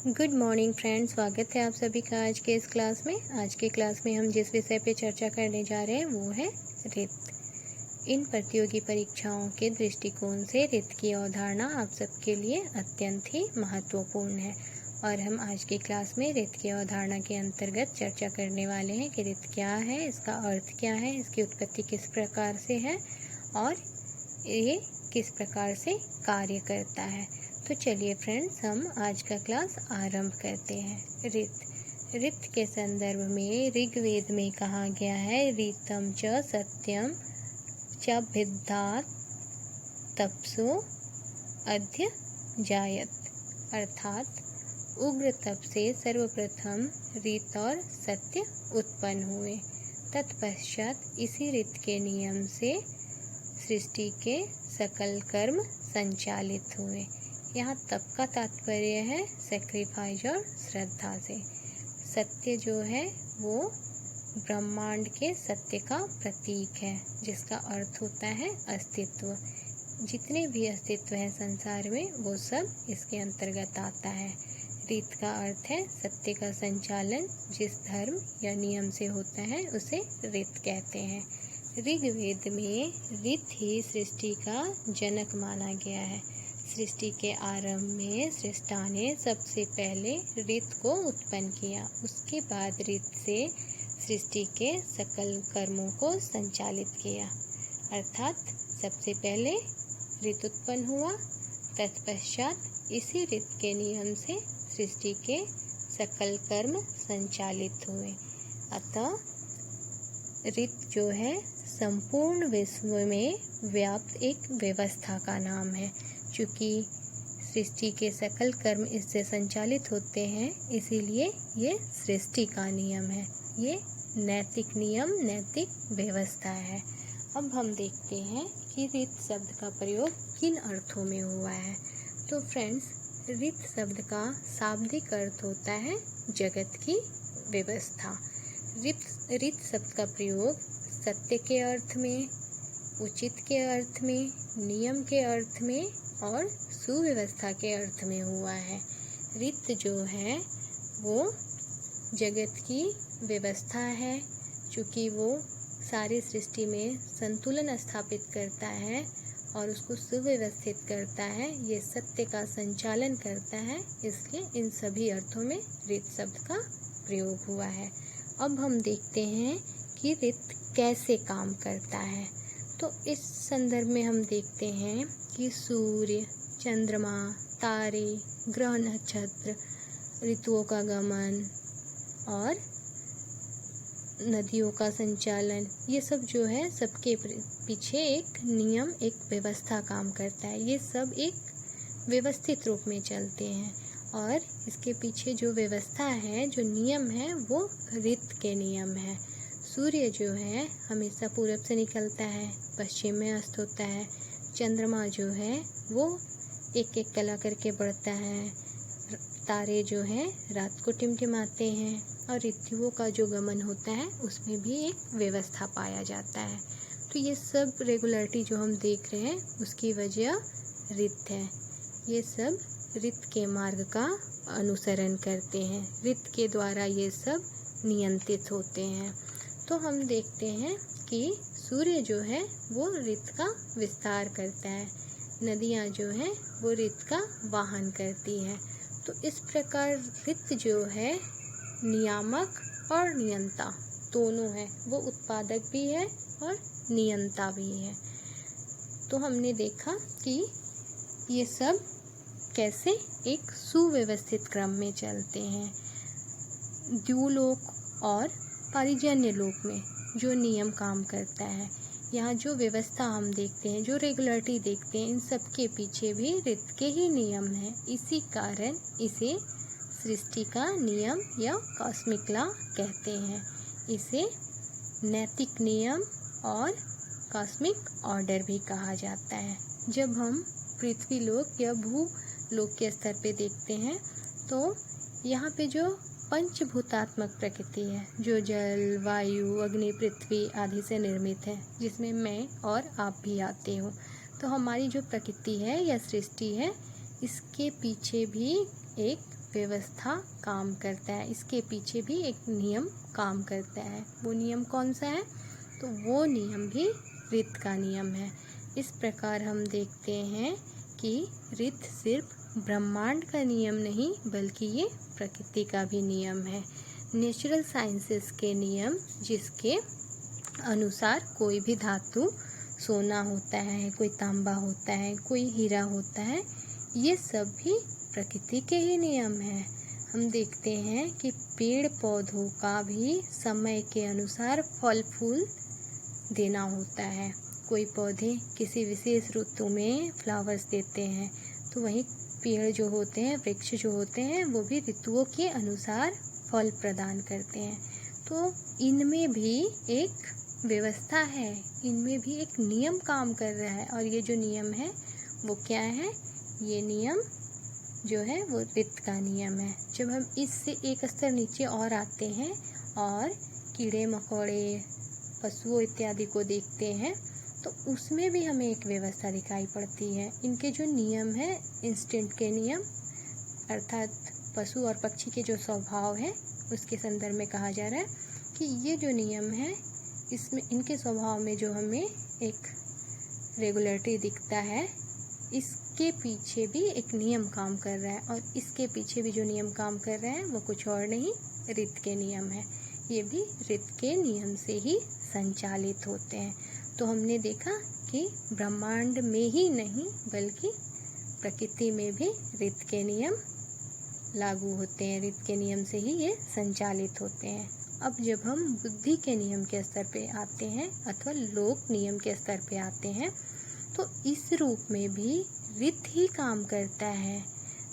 Good morning friends, स्वागत है आप सभी का आज के इस क्लास में। आज के क्लास में हम जिस विषय पे चर्चा करने जा रहे हैं वो है रित। इन प्रतियोगी परीक्षाओं के दृष्टिकोण से रित की अवधारणा आप सबके लिए अत्यंत ही महत्वपूर्ण है और हम आज की क्लास में रित की अवधारणा के अंतर्गत चर्चा करने वाले हैं कि रित क्या है, इसका अर्थ क्या है, इसकी उत्पत्ति किस प्रकार से है और ये किस प्रकार से कार्य करता है। तो चलिए फ्रेंड्स, हम आज का क्लास आरंभ करते हैं। रित के संदर्भ में ऋग्वेद में कहा गया है, रीतम च सत्यम च भिद्धात तपसो अध्य जायत, अर्थात उग्र तप से सर्वप्रथम रीत और सत्य उत्पन्न हुए। तत्पश्चात इसी रीत के नियम से सृष्टि के सकल कर्म संचालित हुए। यहाँ तप का तात्पर्य है सेक्रीफाइस और श्रद्धा से। सत्य जो है वो ब्रह्मांड के सत्य का प्रतीक है, जिसका अर्थ होता है अस्तित्व। जितने भी अस्तित्व हैं संसार में वो सब इसके अंतर्गत आता है। रीत का अर्थ है सत्य का संचालन। जिस धर्म या नियम से होता है उसे रीत कहते हैं। ऋग्वेद में रीत ही सृष्टि का जनक माना गया है। सृष्टि के आरंभ में सृष्टा ने सबसे पहले रीत को उत्पन्न किया। उसके बाद रीत से सृष्टि के सकल कर्मों को संचालित किया, अर्थात सबसे पहले रीत उत्पन्न हुआ, तत्पश्चात इसी रीत के नियम से सृष्टि के सकल कर्म संचालित हुए। अतः रीत जो है संपूर्ण विश्व में व्याप्त एक व्यवस्था का नाम है। चूँकि सृष्टि के सकल कर्म इससे संचालित होते हैं, इसीलिए ये सृष्टि का नियम है। ये नैतिक नियम, नैतिक व्यवस्था है। अब हम देखते हैं कि रीत शब्द का प्रयोग किन अर्थों में हुआ है। तो फ्रेंड्स, रीत शब्द का शाब्दिक अर्थ होता है जगत की व्यवस्था। रीत शब्द का प्रयोग सत्य के अर्थ में, उचित के अर्थ में, नियम के अर्थ में और सुव्यवस्था के अर्थ में हुआ है। रीत जो है वो जगत की व्यवस्था है, चूँकि वो सारी सृष्टि में संतुलन स्थापित करता है और उसको सुव्यवस्थित करता है। ये सत्य का संचालन करता है, इसलिए इन सभी अर्थों में रीत शब्द का प्रयोग हुआ है। अब हम देखते हैं कि रीत कैसे काम करता है। तो इस संदर्भ में हम देखते हैं कि सूर्य, चंद्रमा, तारे, ग्रह, नक्षत्र, ऋतुओं का गमन और नदियों का संचालन, ये सब जो है सबके पीछे एक नियम, एक व्यवस्था काम करता है। ये सब एक व्यवस्थित रूप में चलते हैं और इसके पीछे जो व्यवस्था है, जो नियम है, वो रीत के नियम है। सूर्य जो है हमेशा पूरब से निकलता है, पश्चिम में अस्त होता है। चंद्रमा जो है वो एक एक कला करके बढ़ता है। तारे जो हैं रात को टिमटिमाते हैं और ऋतुओं का जो गमन होता है उसमें भी एक व्यवस्था पाया जाता है। तो ये सब रेगुलरिटी जो हम देख रहे हैं उसकी वजह रीत है। ये सब रीत के मार्ग का अनुसरण करते हैं। रीत के द्वारा ये सब नियंत्रित होते हैं। तो हम देखते हैं कि सूर्य जो है वो रीत का विस्तार करता है, नदियाँ जो हैं वो रीत का वाहन करती हैं। तो इस प्रकार रीत जो है नियामक और नियंता दोनों है, वो उत्पादक भी है और नियंता भी है। तो हमने देखा कि ये सब कैसे एक सुव्यवस्थित क्रम में चलते हैं। द्युलोक और पारिजन्य लोक में जो नियम काम करता है, यहाँ जो व्यवस्था हम देखते हैं, जो रेगुलरिटी देखते हैं, इन सब के पीछे भी रीत के ही नियम हैं। इसी कारण इसे सृष्टि का नियम या कॉस्मिक लॉ कहते हैं। इसे नैतिक नियम और कॉस्मिक ऑर्डर भी कहा जाता है। जब हम पृथ्वी लोक या भू लोक के स्तर पे देखते हैं तो यहाँ पे जो पंचभूतात्मक प्रकृति है, जो जल, वायु, अग्नि, पृथ्वी आदि से निर्मित है, जिसमें मैं और आप भी आते हो। तो हमारी जो प्रकृति है या सृष्टि है, इसके पीछे भी एक व्यवस्था काम करता है, इसके पीछे भी एक नियम काम करता है। वो नियम कौन सा है? तो वो नियम भी ऋत का नियम है। इस प्रकार हम देखते हैं कि ऋत सिर्फ ब्रह्मांड का नियम नहीं बल्कि ये प्रकृति का भी नियम है। नेचुरल साइंसेस के नियम जिसके अनुसार कोई भी धातु, सोना होता है, कोई तांबा होता है, कोई हीरा होता है, ये सब भी प्रकृति के ही नियम हैं। हम देखते हैं कि पेड़ पौधों का भी समय के अनुसार फल फूल देना होता है। कोई पौधे किसी विशेष ऋतु में फ्लावर्स देते हैं, तो वहीं पेड़ जो होते हैं, वृक्ष जो होते हैं, वो भी ऋतुओं के अनुसार फल प्रदान करते हैं। तो इनमें भी एक व्यवस्था है, इनमें भी एक नियम काम कर रहा है, और ये जो नियम है वो क्या है? ये नियम जो है वो ऋत का नियम है। जब हम इससे एक स्तर नीचे और आते हैं और कीड़े मकोड़े, पशुओं इत्यादि को देखते हैं, तो उसमें भी हमें एक व्यवस्था दिखाई पड़ती है। इनके जो नियम है, इंस्टिंक्ट के नियम, अर्थात पशु और पक्षी के जो स्वभाव है उसके संदर्भ में कहा जा रहा है कि ये जो नियम है, इसमें इनके स्वभाव में जो हमें एक रेगुलरिटी दिखता है, इसके पीछे भी एक नियम काम कर रहा है, और इसके पीछे भी जो नियम काम कर रहे हैं वो कुछ और नहीं, ऋत के नियम है। ये भी ऋत के नियम से ही संचालित होते हैं। तो हमने देखा कि ब्रह्मांड में ही नहीं बल्कि प्रकृति में भी ऋत के नियम लागू होते हैं, ऋत के नियम से ही ये संचालित होते हैं। अब जब हम बुद्धि के नियम के स्तर पे आते हैं अथवा लोक नियम के स्तर पे आते हैं, तो इस रूप में भी ऋत ही काम करता है।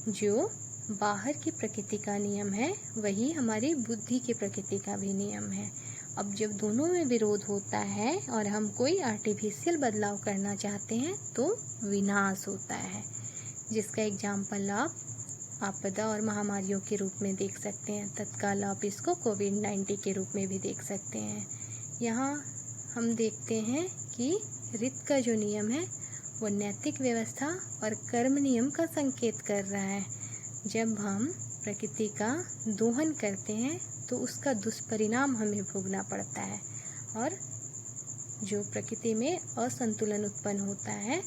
जो बाहर की प्रकृति का नियम है वही हमारी बुद्धि की प्रकृति का भी नियम है। अब जब दोनों में विरोध होता है और हम कोई आर्टिफिशियल बदलाव करना चाहते हैं तो विनाश होता है, जिसका एग्जाम्पल आप आपदा और महामारियों के रूप में देख सकते हैं। तत्काल आप इसको कोविड-19 के रूप में भी देख सकते हैं। यहाँ हम देखते हैं कि ऋत का जो नियम है वो नैतिक व्यवस्था और कर्म नियम का संकेत कर रहा है। जब हम प्रकृति का दोहन करते हैं तो उसका दुष्परिणाम हमें भोगना पड़ता है, और जो प्रकृति में असंतुलन उत्पन्न होता है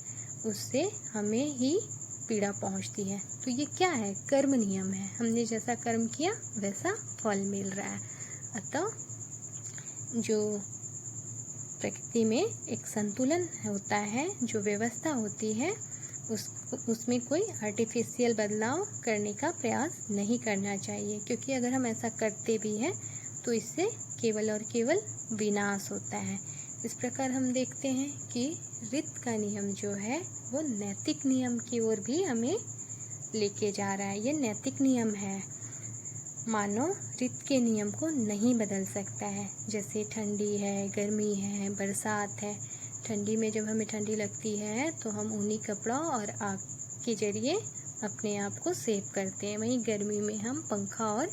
उससे हमें ही पीड़ा पहुंचती है। तो ये क्या है? कर्म नियम है। हमने जैसा कर्म किया वैसा फल मिल रहा है। अतः जो प्रकृति में एक संतुलन होता है, जो व्यवस्था होती है, उसमें कोई आर्टिफिशियल बदलाव करने का प्रयास नहीं करना चाहिए, क्योंकि अगर हम ऐसा करते भी हैं तो इससे केवल और केवल विनाश होता है। इस प्रकार हम देखते हैं कि ऋत का नियम जो है वो नैतिक नियम की ओर भी हमें लेके जा रहा है। ये नैतिक नियम है। मानव ऋत के नियम को नहीं बदल सकता है। जैसे ठंडी है, गर्मी है, बरसात है। ठंडी में जब हमें ठंडी लगती है तो हम ऊनी कपड़ा और आग के जरिए अपने आप को सेव करते हैं। वहीं गर्मी में हम पंखा और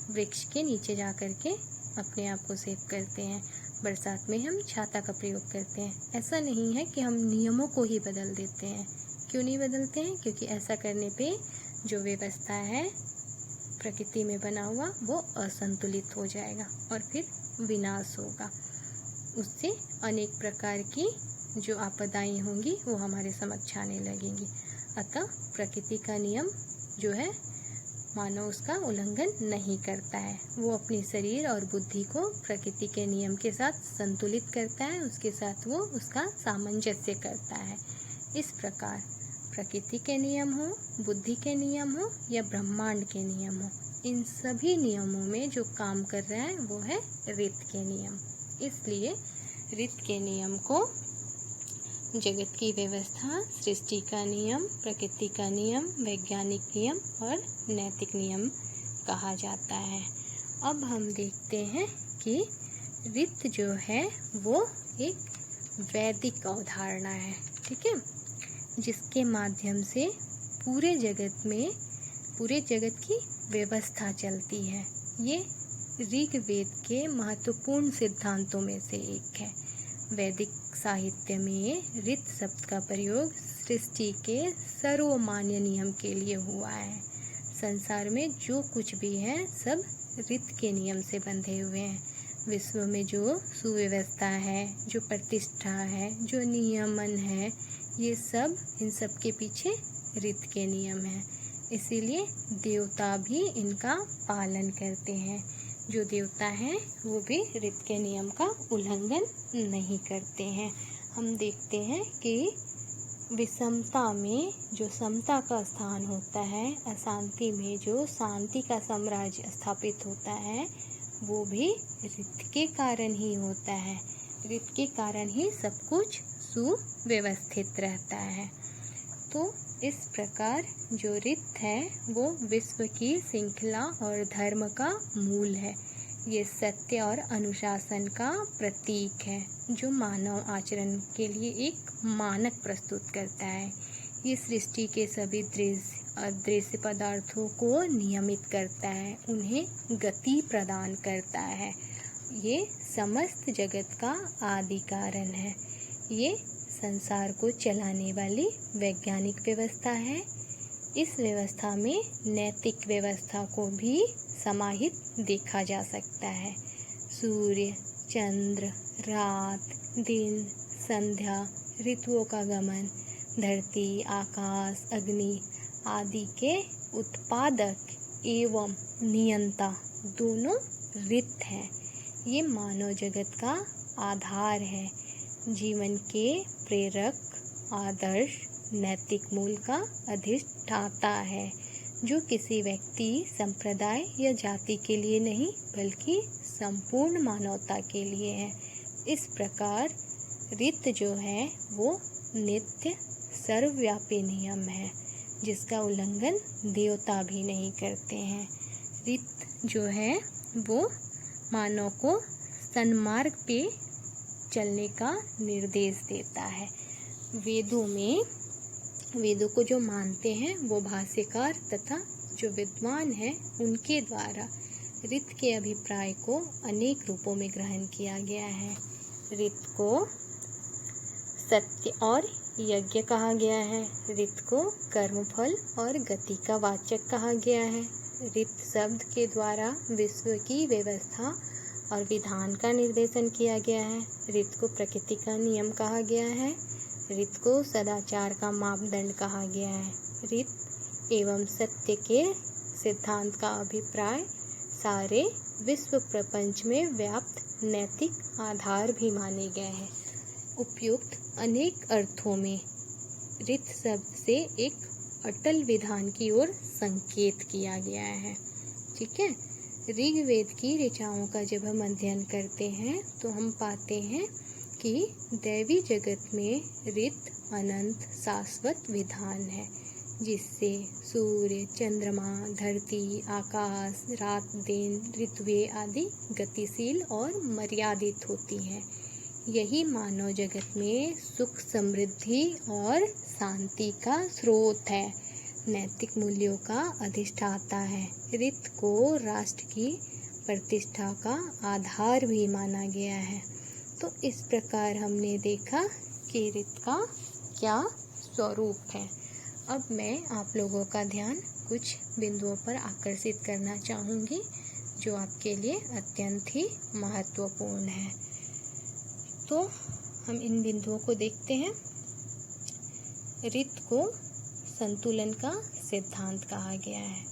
वृक्ष के नीचे जा कर के अपने आप को सेव करते हैं। बरसात में हम छाता का प्रयोग करते हैं। ऐसा नहीं है कि हम नियमों को ही बदल देते हैं। क्यों नहीं बदलते हैं? क्योंकि ऐसा करने पे जो व्यवस्था है प्रकृति में बना हुआ वो असंतुलित हो जाएगा और फिर विनाश होगा। उससे अनेक प्रकार की जो आपदाएं होंगी वो हमारे समक्ष आने लगेंगी। अतः प्रकृति का नियम जो है मानव उसका उल्लंघन नहीं करता है। वो अपने शरीर और बुद्धि को प्रकृति के नियम के साथ संतुलित करता है, उसके साथ वो उसका सामंजस्य करता है। इस प्रकार प्रकृति के नियम हो, बुद्धि के नियम हो या ब्रह्मांड के नियम हो, इन सभी नियमों में जो काम कर रहा है वो है ऋत के नियम। इसलिए ऋत के नियम को जगत की व्यवस्था, सृष्टि का नियम, प्रकृति का नियम, वैज्ञानिक नियम और नैतिक नियम कहा जाता है। अब हम देखते हैं कि ऋत जो है वो एक वैदिक अवधारणा है, ठीक है, जिसके माध्यम से पूरे जगत की व्यवस्था चलती है। ये ऋग्वेद के महत्वपूर्ण सिद्धांतों में से एक है। वैदिक साहित्य में ऋत शब्द का प्रयोग सृष्टि के सर्वमान्य नियम के लिए हुआ है। संसार में जो कुछ भी है सब ऋत के नियम से बंधे हुए हैं। विश्व में जो सुव्यवस्था है, जो प्रतिष्ठा है, जो नियमन है, ये सब, इन सब के पीछे ऋत के नियम हैं। इसीलिए देवता भी इनका पालन करते हैं। जो देवता हैं वो भी ऋत के नियम का उल्लंघन नहीं करते हैं। हम देखते हैं कि विषमता में जो समता का स्थान होता है, अशांति में जो शांति का साम्राज्य स्थापित होता है, वो भी ऋत के कारण ही होता है। ऋत के कारण ही सब कुछ सुव्यवस्थित रहता है। तो इस प्रकार जो ऋत है वो विश्व की श्रृंखला और धर्म का मूल है। ये सत्य और अनुशासन का प्रतीक है जो मानव आचरण के लिए एक मानक प्रस्तुत करता है। ये सृष्टि के सभी दृश्य अदृश्य पदार्थों को नियमित करता है, उन्हें गति प्रदान करता है। ये समस्त जगत का आदि कारण है। ये संसार को चलाने वाली वैज्ञानिक व्यवस्था है। इस व्यवस्था में नैतिक व्यवस्था को भी समाहित देखा जा सकता है। सूर्य, चंद्र, रात, दिन, संध्या, ऋतुओं का गमन, धरती, आकाश, अग्नि आदि के उत्पादक एवं नियंता दोनों ऋत हैं। ये मानव जगत का आधार है, जीवन के प्रेरक, आदर्श, नैतिक मूल का अधिष्ठाता है, जो किसी व्यक्ति, संप्रदाय या जाति के लिए नहीं बल्कि संपूर्ण मानवता के लिए है। इस प्रकार ऋत जो है वो नित्य सर्वव्यापी नियम है, जिसका उल्लंघन देवता भी नहीं करते हैं। ऋत जो है वो मानव को सन्मार्ग पे चलने का निर्देश देता है। वेदों को जो मानते हैं वो भाष्यकार तथा जो विद्वान हैं उनके द्वारा ऋत के अभिप्राय को अनेक रूपों में ग्रहण किया गया है। ऋत को सत्य और यज्ञ कहा गया है। ऋत को कर्मफल और गति का वाचक कहा गया है। ऋत शब्द के द्वारा विश्व की व्यवस्था और विधान का निर्देशन किया गया है। ऋत को प्रकृति का नियम कहा गया है। ऋत को सदाचार का मापदंड कहा गया है। ऋत एवं सत्य के सिद्धांत का अभिप्राय सारे विश्व प्रपंच में व्याप्त नैतिक आधार भी माने गए हैं। उपयुक्त अनेक अर्थों में ऋत शब्द से एक अटल विधान की ओर संकेत किया गया है। ठीक है। ऋग्वेद की ऋचाओं का जब हम अध्ययन करते हैं तो हम पाते हैं कि दैवी जगत में ऋत अनंत शाश्वत विधान है, जिससे सूर्य, चंद्रमा, धरती, आकाश, रात, दिन, ऋतुएं आदि गतिशील और मर्यादित होती हैं। यही मानव जगत में सुख, समृद्धि और शांति का स्रोत है, नैतिक मूल्यों का अधिष्ठाता है। ऋत को राष्ट्र की प्रतिष्ठा का आधार भी माना गया है। तो इस प्रकार हमने देखा कि ऋत का क्या स्वरूप है। अब मैं आप लोगों का ध्यान कुछ बिंदुओं पर आकर्षित करना चाहूँगी जो आपके लिए अत्यंत ही महत्वपूर्ण है। तो हम इन बिंदुओं को देखते हैं। ऋत को संतुलन का सिद्धांत कहा गया है।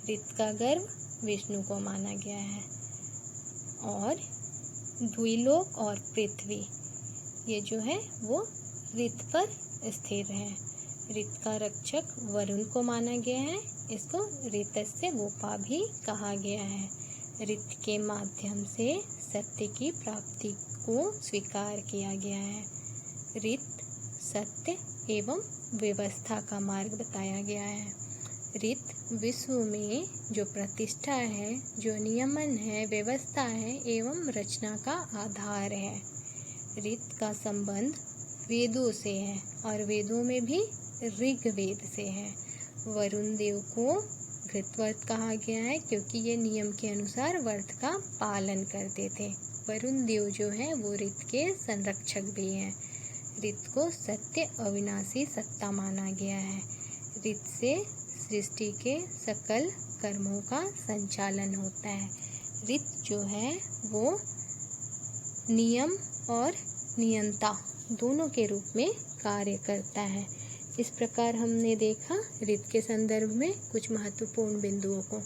ऋत का गर्भ विष्णु को माना गया है और द्विलोक और पृथ्वी ये जो है वो ऋत पर स्थिर है। ऋत का रक्षक वरुण को माना गया है। इसको ऋतस्य गोपा भी कहा गया है। ऋत के माध्यम से सत्य की प्राप्ति को स्वीकार किया गया है। ऋत सत्य एवं व्यवस्था का मार्ग बताया गया है। ऋत विश्व में जो प्रतिष्ठा है, जो नियमन है, व्यवस्था है एवं रचना का आधार है। ऋत का संबंध वेदों से है और वेदों में भी ऋग्वेद से है। वरुण देव को घृतवर्त कहा गया है क्योंकि ये नियम के अनुसार व्रत का पालन करते थे। वरुण देव जो है वो ऋत के संरक्षक भी हैं। ऋत को सत्य अविनाशी सत्ता माना गया है। ऋत से सृष्टि के सकल कर्मों का संचालन होता है। ऋत जो है वो नियम और नियंता दोनों के रूप में कार्य करता है। इस प्रकार हमने देखा ऋत के संदर्भ में कुछ महत्वपूर्ण बिंदुओं को।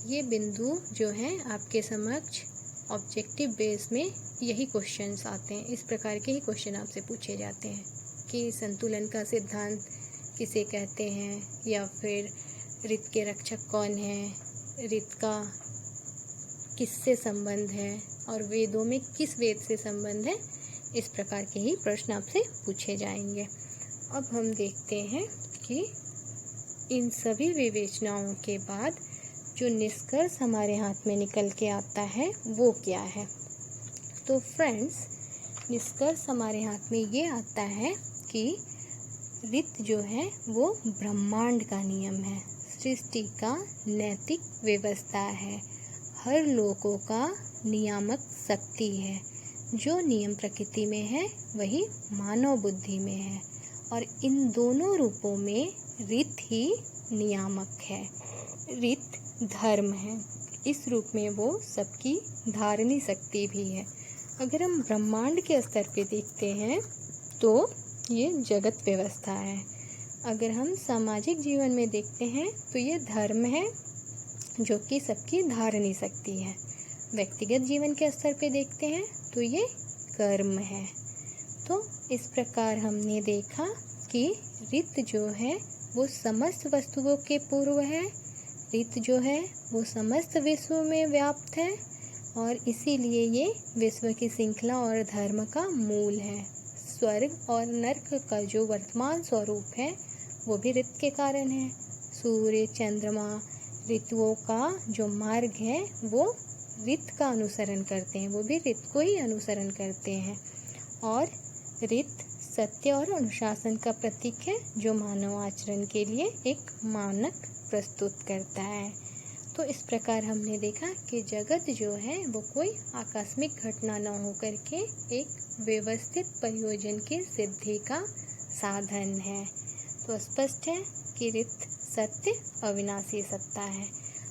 ये बिंदु जो हैं आपके समक्ष ऑब्जेक्टिव बेस में यही क्वेश्चंस आते हैं, इस प्रकार के ही क्वेश्चन आपसे पूछे जाते हैं कि संतुलन का सिद्धांत किसे कहते हैं, या फिर ऋत के रक्षक कौन है, ऋत का किससे संबंध है और वेदों में किस वेद से संबंध है। इस प्रकार के ही प्रश्न आपसे पूछे जाएंगे। अब हम देखते हैं कि इन सभी विवेचनाओं के बाद जो निष्कर्ष हमारे हाथ में निकल के आता है वो क्या है। तो फ्रेंड्स, निष्कर्ष हमारे हाथ में ये आता है कि ऋत जो है वो ब्रह्मांड का नियम है, सृष्टि का नैतिक व्यवस्था है, हर लोगों का नियामक शक्ति है। जो नियम प्रकृति में है वही मानव बुद्धि में है, और इन दोनों रूपों में ऋत ही नियामक है। ऋत धर्म है, इस रूप में वो सबकी धारणी शक्ति भी है। अगर हम ब्रह्मांड के स्तर पे देखते हैं तो ये जगत व्यवस्था है। अगर हम सामाजिक जीवन में देखते हैं तो ये धर्म है जो कि सबकी धारणी शक्ति है। व्यक्तिगत जीवन के स्तर पे देखते हैं तो ये कर्म है। तो इस प्रकार हमने देखा कि ऋत जो है वो समस्त वस्तुओं के पूर्व है, ऋत जो है वो समस्त विश्व में व्याप्त है, और इसीलिए ये विश्व की श्रृंखला और धर्म का मूल है। स्वर्ग और नरक का जो वर्तमान स्वरूप है वो भी ऋत के कारण है। सूर्य, चंद्रमा, ऋतुओं का जो मार्ग है वो ऋत का अनुसरण करते हैं, वो भी ऋत को ही अनुसरण करते हैं। और ऋत सत्य और अनुशासन का प्रतीक है जो मानव आचरण के लिए एक मानक प्रस्तुत करता है। तो इस प्रकार हमने देखा कि जगत जो है वो कोई आकस्मिक घटना न होकर के एक व्यवस्थित प्रयोजन की सिद्धि का साधन है। तो स्पष्ट है कि ऋत सत्य अविनाशी सत्ता है।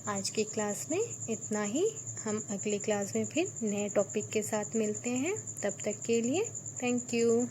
आज की क्लास में इतना ही। हम अगली क्लास में फिर नए टॉपिक के साथ मिलते हैं। तब तक के लिए थैंक यू।